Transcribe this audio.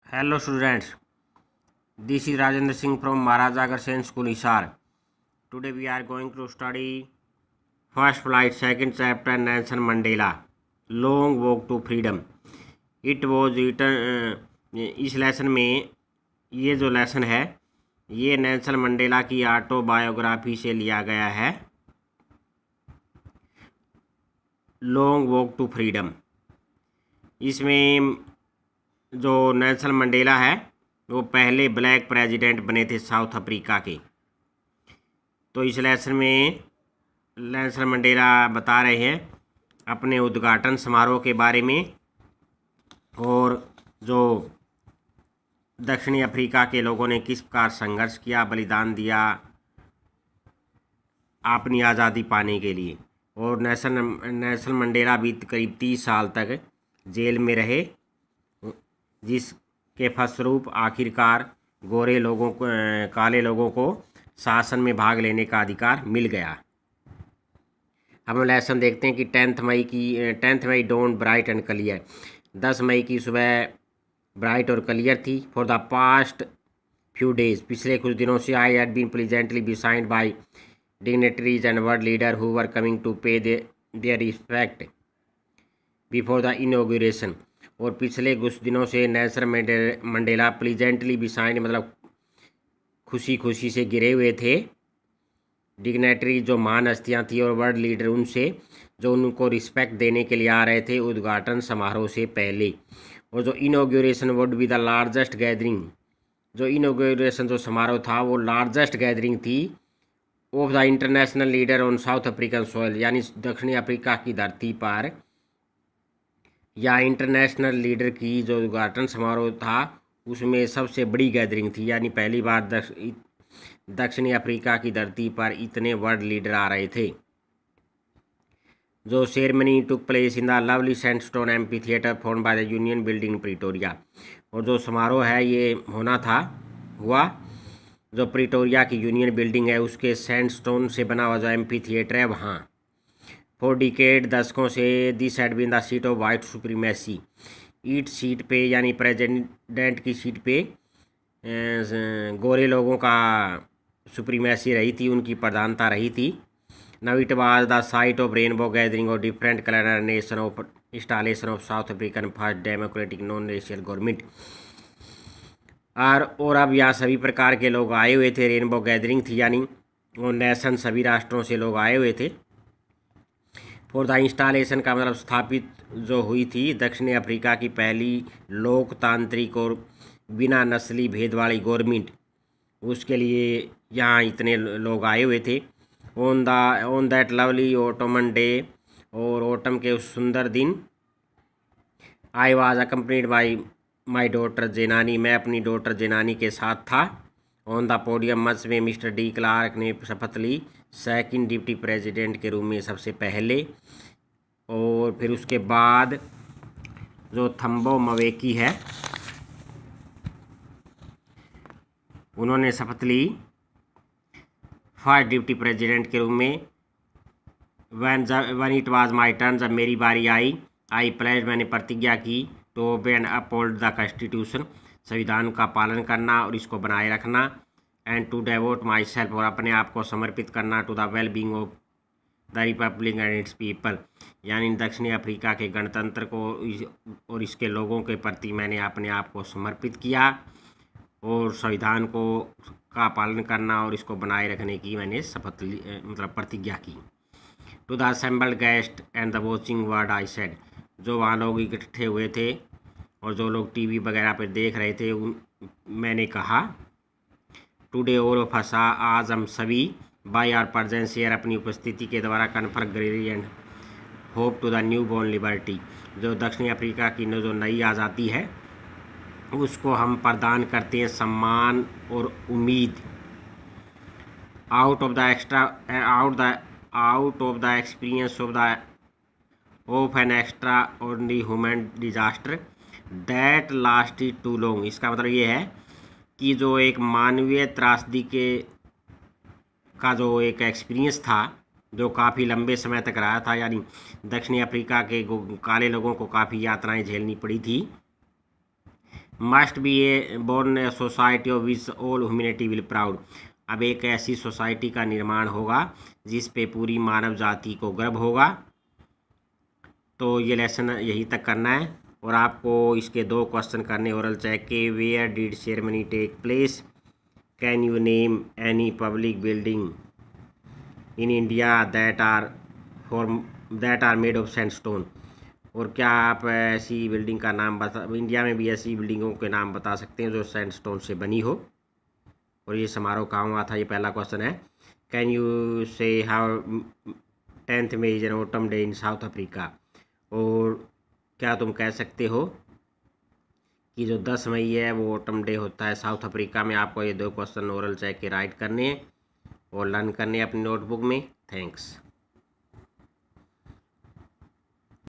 Hello students, this is Rajendra Singh from Maharaja Agharsen School Hisar. Today we are going to study First Flight, second chapter, Nelson Mandela, Long Walk to Freedom. It was written इस lesson में ये जो lesson है ये Nelson Mandela की autobiography से लिया गया है। लॉन्ग वॉक टू फ्रीडम, इसमें जो नेल्सन मंडेला है वो पहले ब्लैक प्रेसिडेंट बने थे साउथ अफ्रीका के। तो इस लेसन में नेल्सन मंडेला बता रहे हैं अपने उद्घाटन समारोह के बारे में और जो दक्षिणी अफ्रीका के लोगों ने किस प्रकार संघर्ष किया, बलिदान दिया अपनी आज़ादी पाने के लिए। और नेल्सन मंडेला भी करीब 30 साल तक जेल में रहे, जिसके फलस्वरूप आखिरकार गोरे लोगों को काले लोगों को शासन में भाग लेने का अधिकार मिल गया। हम लेसन देखते हैं कि 10 मई डॉन ब्राइट एंड क्लियर। 10 मई की सुबह ब्राइट और क्लियर थी। For the past few days, पिछले कुछ दिनों से I had been pleasantly besieged by dignitaries and world leader who were coming to pay their respect before the inauguration. और पिछले कुछ दिनों से नेल्सन मंडेला प्लीजेंटली बिसाइंड मतलब खुशी खुशी से गिरे हुए थे। डिग्नेटरी जो महान हस्तियाँ थी और वर्ल्ड लीडर उनसे जो उनको रिस्पेक्ट देने के लिए आ रहे थे उद्घाटन समारोह से पहले। और जो inauguration would be the largest gathering, जो इनॉग्रेशन जो समारोह था वो लार्जेस्ट गैदरिंग थी of the international leader on south African soil, यानी दक्षिणी अफ्रीका की धरती पर या इंटरनेशनल लीडर की जो उद्घाटन समारोह था उसमें सबसे बड़ी गैदरिंग थी, यानी पहली बार दक्षिणी अफ्रीका की धरती पर इतने वर्ल्ड लीडर आ रहे थे। जो ceremony took place in the lovely sandstone amphi theatre form by the union building Pretoria. और जो समारोह है ये हुआ जो प्रिटोरिया की यूनियन बिल्डिंग है उसके सैंडस्टोन से बना हुआ जो एम्पी थिएटर है वहाँ। फॉर डिकेड, दशकों से this had been the seat of white supremacy. ईट सीट पे यानी प्रेसिडेंट की सीट पे गोरे लोगों का सुप्रीमेसी रही थी, उनकी प्रधानता रही थी। Now it was the site of rainbow gathering और different colour nation of installation of South African first democratic non racial government. और अब यहाँ सभी प्रकार के लोग आए हुए थे। रेनबो गैदरिंग थी यानी वो नेशन सभी राष्ट्रों से लोग आए हुए थे। फॉर द इंस्टॉलेशन का मतलब स्थापित जो हुई थी दक्षिणी अफ्रीका की पहली लोकतांत्रिक और बिना नस्ली भेद वाली गवर्नमेंट, उसके लिए यहाँ इतने लोग आए हुए थे। On that lovely autumn day, और ऑटम के उस सुंदर दिन, I was accompanied by my daughter Zenani, मैं अपनी डॉटर जेनानी के साथ था। ऑन द पोडियम मंच में मिस्टर डी क्लार्क ने शपथ ली सेकंड डिप्टी प्रेसिडेंट के रूप में सबसे पहले। और फिर उसके बाद जो थम्बो मवेकी है उन्होंने शपथ ली फर्स्ट डिप्टी प्रेसिडेंट के रूप में। One it was my turn, जब मेरी बारी आई प्लेज, मैंने प्रतिज्ञा की to obey and uphold the constitution, संविधान का पालन करना और इसको बनाए रखना। And to devote myself, और अपने आप को समर्पित करना to the well being of the republic and its people, यानी दक्षिणी अफ्रीका के गणतंत्र को और इसके लोगों के प्रति मैंने अपने आप को समर्पित किया और संविधान को का पालन करना और इसको बनाए रखने की मैंने शपथ ली, मतलब प्रतिज्ञा की। To the assembled guest and the watching world I said, जो वहाँ लोग इकट्ठे हुए थे और जो लोग टीवी वगैरह पर देख रहे थे मैंने कहा टुडे और फसा, आज हम सभी बाय आर प्रेजेंस हियर, अपनी उपस्थिति के द्वारा confer glory and hope to the new born liberty, जो दक्षिणी अफ्रीका की जो नई आज़ादी है उसको हम प्रदान करते हैं सम्मान और उम्मीद। Out of the experience of an extraordinary human disaster that lasted too long. इसका मतलब ये है कि जो एक मानवीय त्रासदी का जो एक एक्सपीरियंस था जो काफ़ी लंबे समय तक रहा था, यानी दक्षिणी अफ्रीका के काले लोगों को काफ़ी यातनाएं झेलनी पड़ी थी। Must be a born society of which all humanity will proud. अब एक ऐसी सोसाइटी का निर्माण होगा जिस पे पूरी मानव जाति को गर्व होगा। तो ये लेसन यहीं तक करना है और आपको इसके 2 क्वेश्चन करने ओरल चेक के। Where did ceremony take place? Can you name any public building in India that are made of sandstone? और क्या आप ऐसी बिल्डिंग का नाम इंडिया में भी ऐसी बिल्डिंगों के नाम बता सकते हैं जो सैंडस्टोन से बनी हो? और ये समारोह कहाँ हुआ था? ये पहला क्वेश्चन है। Can you say how 10th May is an autumn day in South Africa? और क्या तुम कह सकते हो कि जो 10 मई है वो ऑटम डे होता है साउथ अफ्रीका में? आपको ये 2 क्वेश्चन ओरल चेक के राइट करने हैं और लर्न करने हैं अपनी नोटबुक में। थैंक्स।